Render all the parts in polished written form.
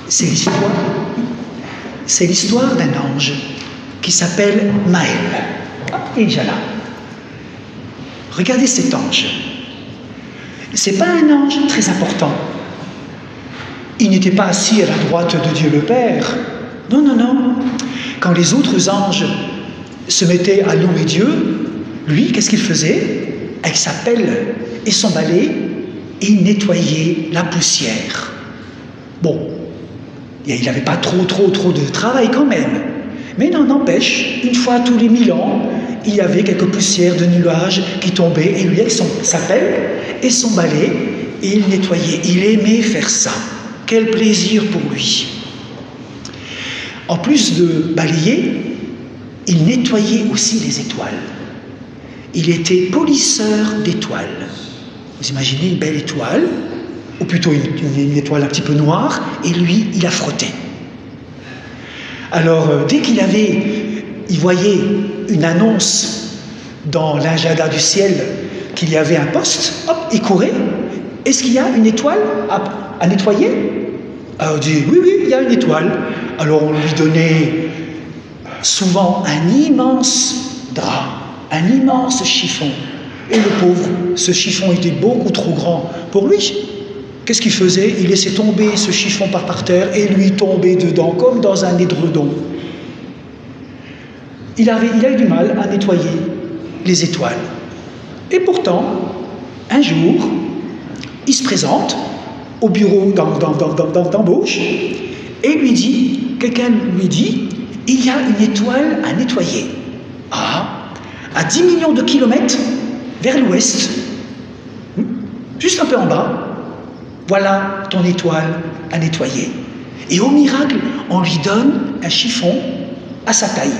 C'est l'histoire d'un ange qui s'appelle Maël. Ah, il est déjà là. Regardez cet ange. C'est pas un ange très important. Il n'était pas assis à la droite de Dieu le Père. Non, non, non. Quand les autres anges se mettaient à louer Dieu, lui, qu'est-ce qu'il faisait? Avec sa pelle et son balai, il nettoyait la poussière. Bon, il n'avait pas trop de travail quand même. Mais non, n'empêche, une fois tous les 1000 ans, il y avait quelques poussières de nuages qui tombaient, et lui, avec sa pelle et son balai, il nettoyait. Il aimait faire ça. Quel plaisir pour lui. En plus de balayer, il nettoyait aussi les étoiles. Il était polisseur d'étoiles. Vous imaginez une belle étoile, ou plutôt une étoile un petit peu noire, et lui, il la frottait. Alors, dès il voyait une annonce dans l'agenda du ciel qu'il y avait un poste, hop, il courait. Est-ce qu'il y a une étoile à nettoyer? Alors on dit, oui, il y a une étoile. Alors on lui donnait souvent un immense drap, un immense chiffon. Et le pauvre, ce chiffon était beaucoup trop grand pour lui. Qu'est-ce qu'il faisait? Il laissait tomber ce chiffon par terre et lui tombait dedans comme dans un édredon. Il a eu du mal à nettoyer les étoiles. Et pourtant, un jour, il se présente au bureau d'embauche et quelqu'un lui dit, il y a une étoile à nettoyer. Ah, à 10 millions de kilomètres vers l'ouest, juste un peu en bas, voilà ton étoile à nettoyer. Et au miracle, on lui donne un chiffon à sa taille.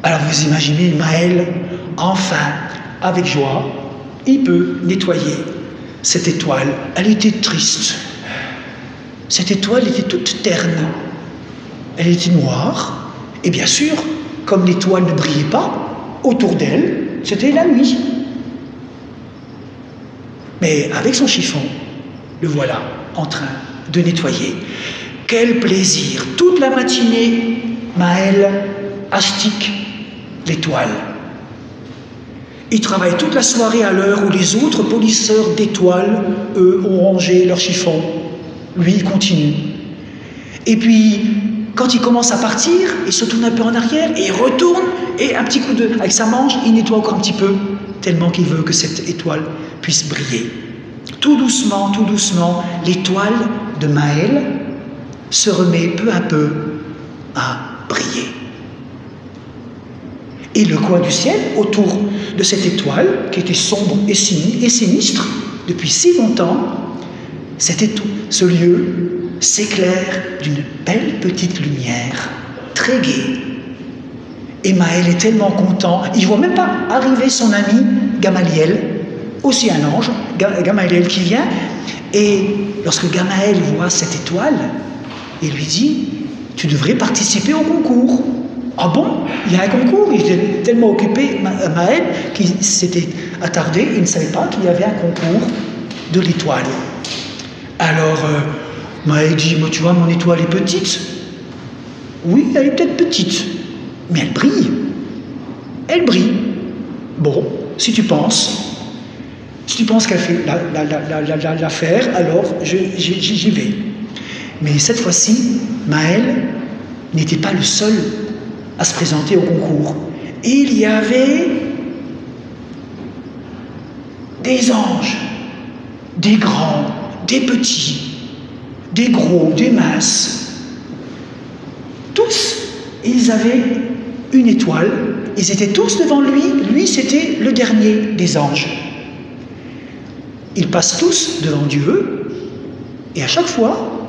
Alors vous imaginez Maël, enfin, avec joie, il peut nettoyer cette étoile. Elle était triste. Cette étoile était toute terne. Elle était noire. Et bien sûr, comme l'étoile ne brillait pas, autour d'elle, c'était la nuit. Mais avec son chiffon, le voilà en train de nettoyer. Quel plaisir! Toute la matinée, Maël astique l'étoile. Il travaille toute la soirée à l'heure où les autres polisseurs d'étoiles, eux, ont rangé leur chiffon. Lui, il continue. Et puis, quand il commence à partir, il se tourne un peu en arrière et il retourne et un petit coup avec sa manche, il nettoie encore un petit peu, tellement qu'il veut que cette étoile puisse briller. Tout doucement, l'étoile de Maël se remet peu à peu à briller. Et le coin du ciel, autour de cette étoile, qui était sombre et sinistre, depuis si longtemps, ce lieu s'éclaire d'une belle petite lumière, très gaie. Et Maël est tellement content, il ne voit même pas arriver son ami Gamaliel, aussi un ange, Gamaliel qui vient, et lorsque Gamaliel voit cette étoile, il lui dit, tu devrais participer au concours. Ah bon? Il y a un concours? Il était tellement occupé, Maël, qu'il s'était attardé, il ne savait pas qu'il y avait un concours de l'étoile. Alors, Maël dit, moi, tu vois, mon étoile est petite. Oui, elle est peut-être petite, mais elle brille. Elle brille. Bon, si tu penses qu'elle fait l'affaire, alors j'y vais. Mais cette fois-ci, Maël n'était pas le seul à se présenter au concours. Il y avait des anges, des grands, des petits, des gros, des minces. Tous, ils avaient une étoile. Ils étaient tous devant lui. Lui, c'était le dernier des anges. Ils passent tous devant Dieu. Et à chaque fois,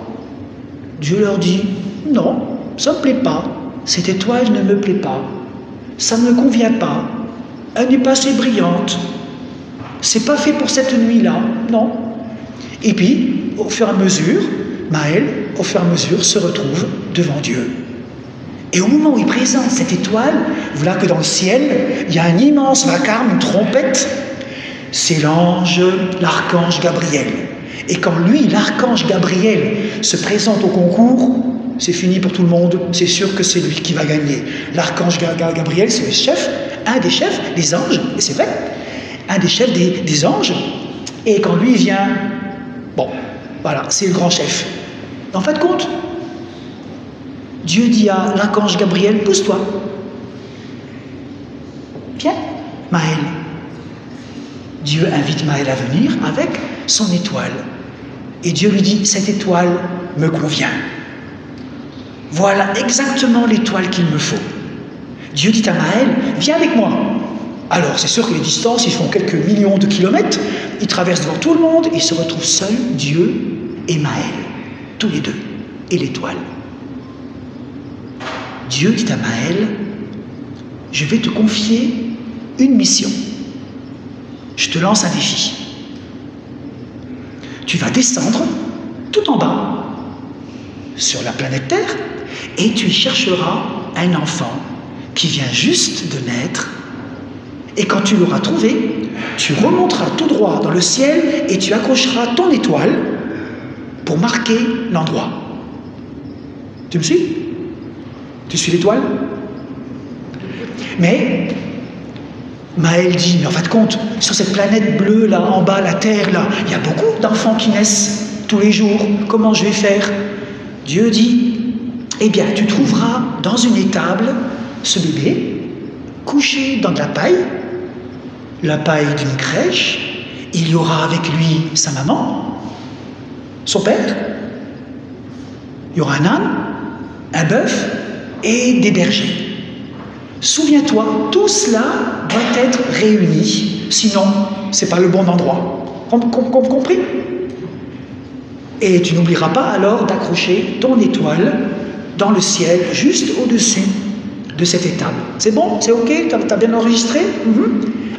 Dieu leur dit, non, ça ne me plaît pas. Cette étoile ne me plaît pas. Ça ne me convient pas. Elle n'est pas assez brillante. C'est pas fait pour cette nuit-là. Non. Et puis, au fur et à mesure, Maël, au fur et à mesure, se retrouve devant Dieu. Et au moment où il présente cette étoile, voilà que dans le ciel, il y a un immense vacarme, une trompette. C'est l'archange Gabriel. Et quand lui, l'archange Gabriel, se présente au concours, c'est fini pour tout le monde, c'est sûr que c'est lui qui va gagner. L'archange Gabriel, c'est le chef, un des chefs des anges, et c'est vrai, un des chefs des anges, et quand lui vient, bon, voilà, c'est le grand chef. En fin de compte, Dieu dit à l'archange Gabriel, pousse-toi. Viens, Maël. Dieu invite Maël à venir avec son étoile. Et Dieu lui dit, cette étoile me convient. Voilà exactement l'étoile qu'il me faut. Dieu dit à Maël, viens avec moi. Alors, c'est sûr que les distances, ils font quelques millions de kilomètres, ils traversent devant tout le monde, et ils se retrouvent seuls, Dieu et Maël, tous les deux, et l'étoile. Dieu dit à Maël, je vais te confier une mission. Je te lance un défi. Tu vas descendre tout en bas, sur la planète Terre, et tu y chercheras un enfant qui vient juste de naître. Et quand tu l'auras trouvé, tu remonteras tout droit dans le ciel et tu accrocheras ton étoile pour marquer l'endroit. Tu me suis? Tu suis l'étoile? Mais Maël dit, mais en fin de compte, sur cette planète bleue là, en bas, la Terre là, il y a beaucoup d'enfants qui naissent tous les jours. Comment je vais faire? Dieu dit, eh bien, tu trouveras dans une étable ce bébé couché dans de la paille d'une crèche. Il y aura avec lui sa maman, son père. Il y aura un âne, un bœuf et des bergers. Souviens-toi, tout cela doit être réuni, sinon c'est pas le bon endroit. Compris? Et tu n'oublieras pas alors d'accrocher ton étoile dans le ciel, juste au-dessus de cette étable. C'est bon? C'est ok? T'as bien enregistré?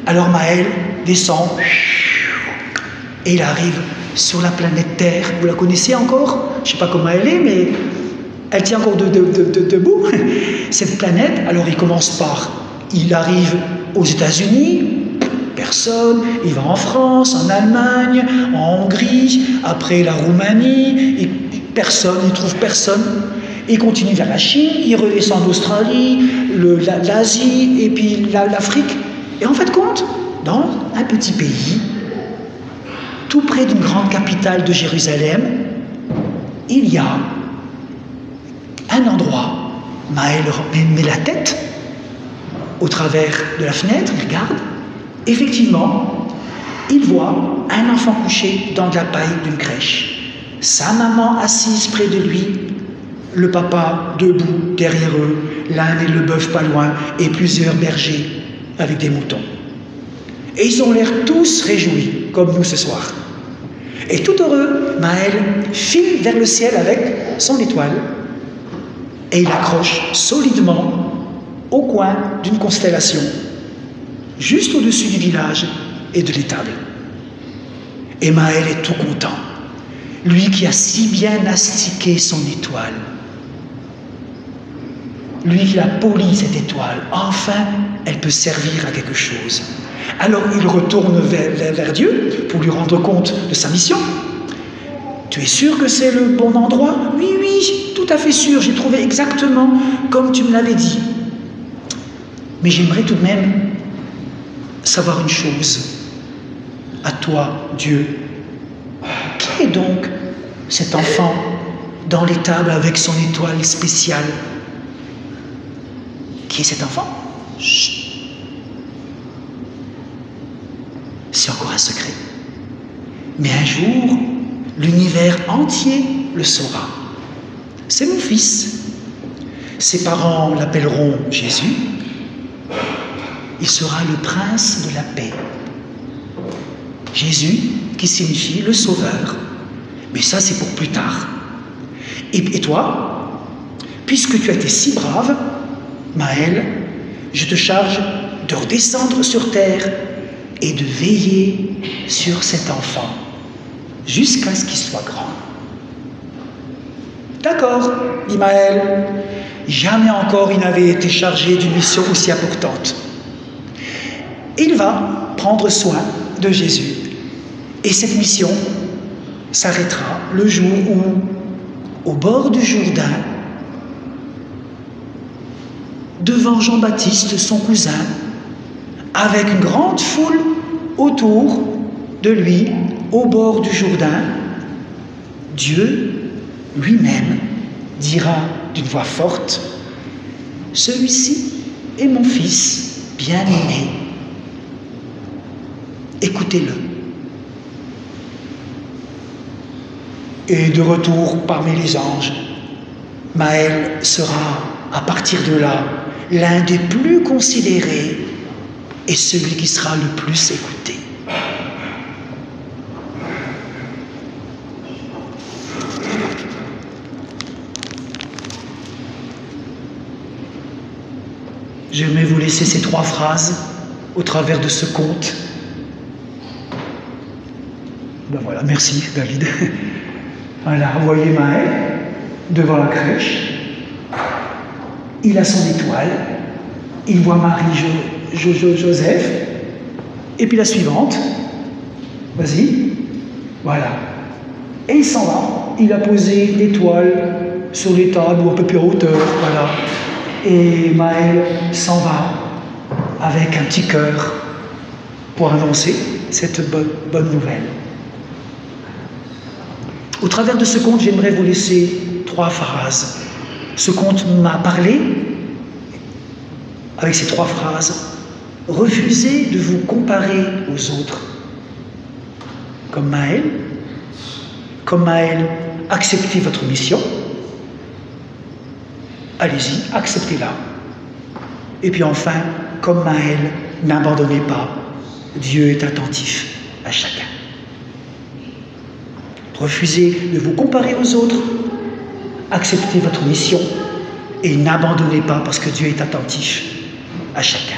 Alors Maël descend et il arrive sur la planète Terre. Vous la connaissez encore? Je ne sais pas comment elle est, mais elle tient encore debout, cette planète. Alors il commence par, il arrive aux États-Unis, personne, il va en France, en Allemagne, en Hongrie, après la Roumanie, et personne, il ne trouve personne. Il continue vers la Chine, il redescend en Australie, l'Asie, et puis l'Afrique. Et en fait, compte, dans un petit pays, tout près d'une grande capitale de Jérusalem, il y a un endroit. Maël met la tête au travers de la fenêtre, il regarde. Effectivement, il voit un enfant couché dans de la paille d'une crèche. Sa maman assise près de lui, le papa debout derrière eux, l'âne et le bœuf pas loin, et plusieurs bergers avec des moutons. Et ils ont l'air tous réjouis, comme nous ce soir. Et tout heureux, Maël file vers le ciel avec son étoile et il accroche solidement au coin d'une constellation, juste au-dessus du village et de l'étable. Et Maël est tout content, lui qui a si bien astiqué son étoile, lui qui a poli cette étoile, enfin elle peut servir à quelque chose. Alors il retourne vers Dieu pour lui rendre compte de sa mission. Tu es sûr que c'est le bon endroit? Oui, oui, tout à fait sûr, j'ai trouvé exactement comme tu me l'avais dit. Mais j'aimerais tout de même savoir une chose. À toi, Dieu, qui est donc cet enfant dans l'étable avec son étoile spéciale? Qui est cet enfant? Chut. C'est encore un secret. Mais un jour, l'univers entier le saura. C'est mon fils. Ses parents l'appelleront Jésus. Il sera le prince de la paix. Jésus, qui signifie le sauveur. Mais ça, c'est pour plus tard. Et toi, puisque tu as été si brave, Maël, je te charge de redescendre sur terre et de veiller sur cet enfant jusqu'à ce qu'il soit grand. D'accord, dit Maël. Jamais encore il n'avait été chargé d'une mission aussi importante. Il va prendre soin de Jésus. Et cette mission, s'arrêtera le jour où, au bord du Jourdain, devant Jean-Baptiste, son cousin, avec une grande foule autour de lui, au bord du Jourdain, Dieu lui-même dira d'une voix forte, « Celui-ci est mon fils bien-aimé. Écoutez-le. » Et de retour parmi les anges, Maël sera, à partir de là, l'un des plus considérés et celui qui sera le plus écouté. J'aimerais vous laisser ces 3 phrases au travers de ce conte. Ben voilà, merci David. Voilà, vous voyez Maël devant la crèche. Il a son étoile. Il voit Marie, Joseph. Et puis la suivante. Vas-y. Voilà. Et il s'en va. Il a posé l'étoile sur les tables ou un peu plus en hauteur. Voilà. Et Maël s'en va avec un petit cœur pour annoncer cette bonne nouvelle. Au travers de ce conte, j'aimerais vous laisser 3 phrases. Ce conte m'a parlé avec ces 3 phrases. Refusez de vous comparer aux autres. Comme Maël, acceptez votre mission. Allez-y, acceptez-la. Et puis enfin, comme Maël, n'abandonnez pas. Dieu est attentif à chacun. Refusez de vous comparer aux autres. Acceptez votre mission et n'abandonnez pas parce que Dieu est attentif à chacun.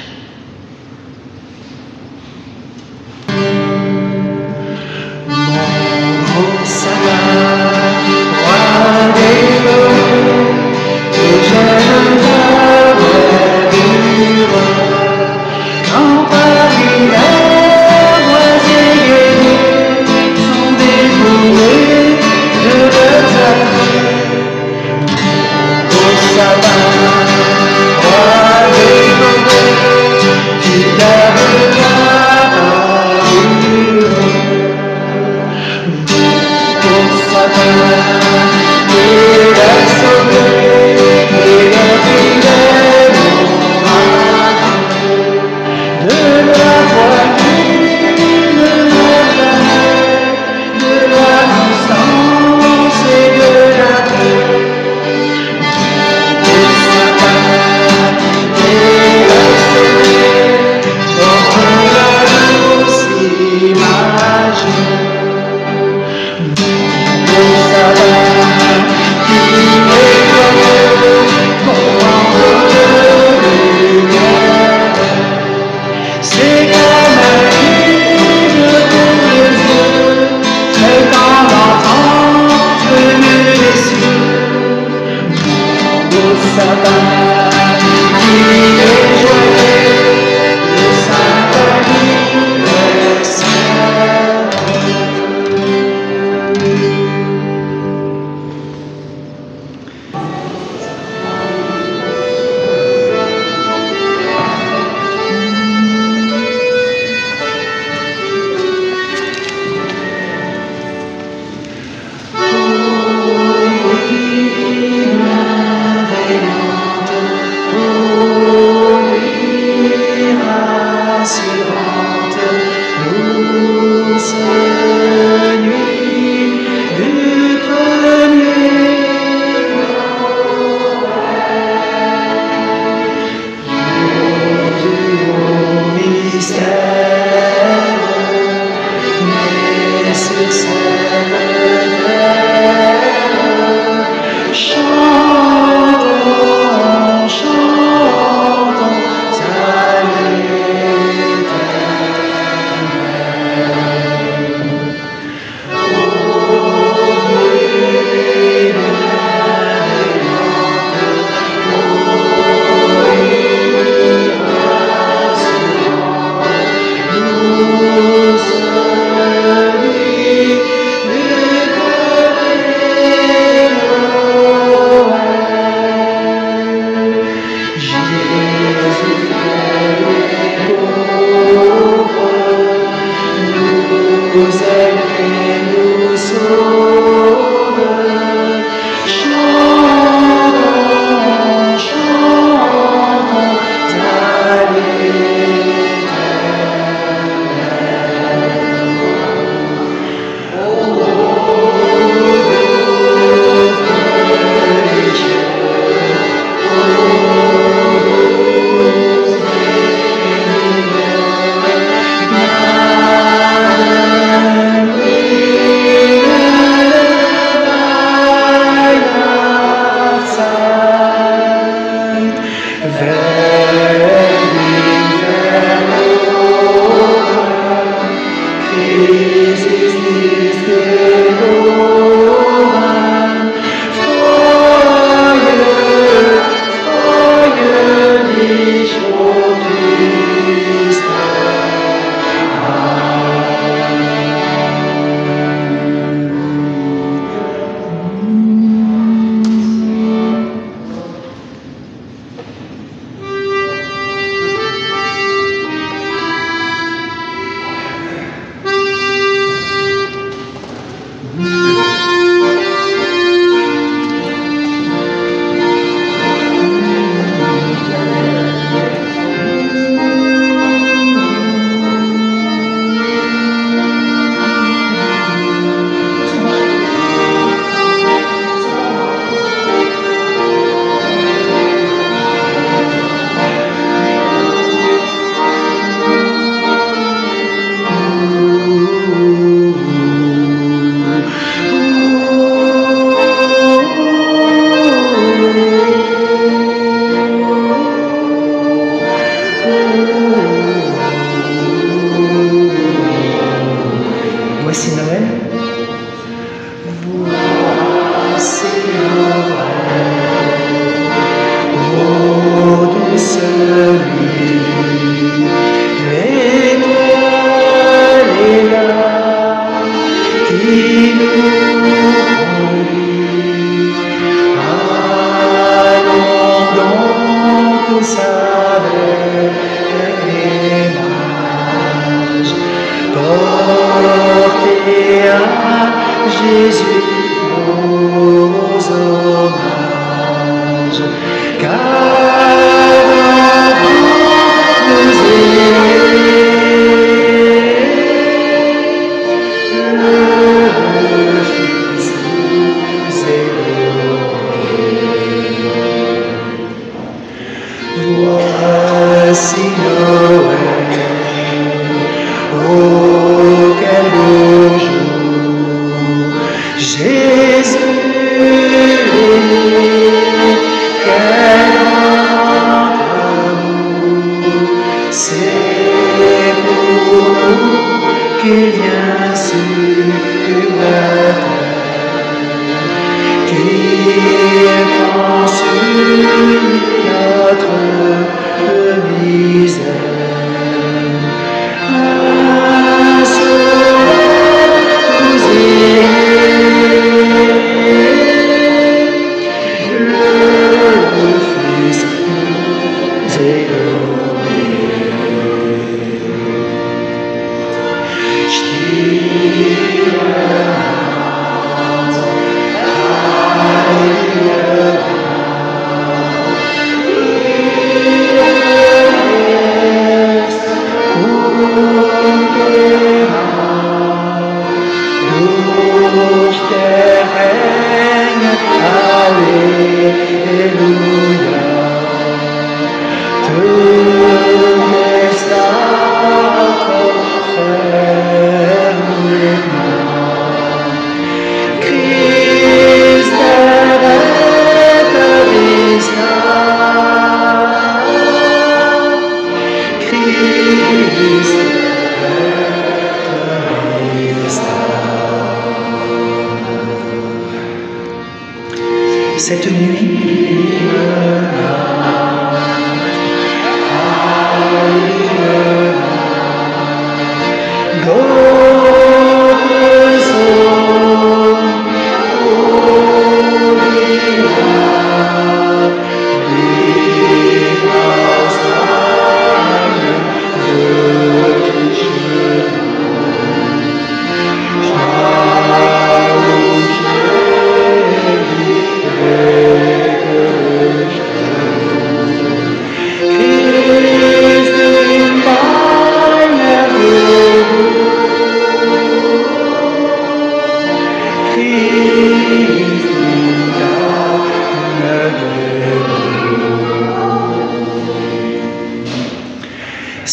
Cette nuit,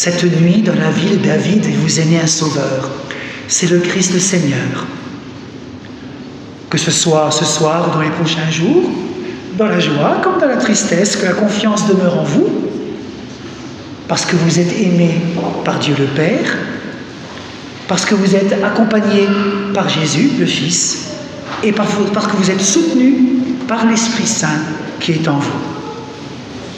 cette nuit, dans la ville, David vous est né un sauveur. C'est le Christ le Seigneur. Que ce soit ce soir ou dans les prochains jours, dans la joie comme dans la tristesse, que la confiance demeure en vous, parce que vous êtes aimés par Dieu le Père, parce que vous êtes accompagné par Jésus, le Fils, et parce que vous êtes soutenu par l'Esprit Saint qui est en vous.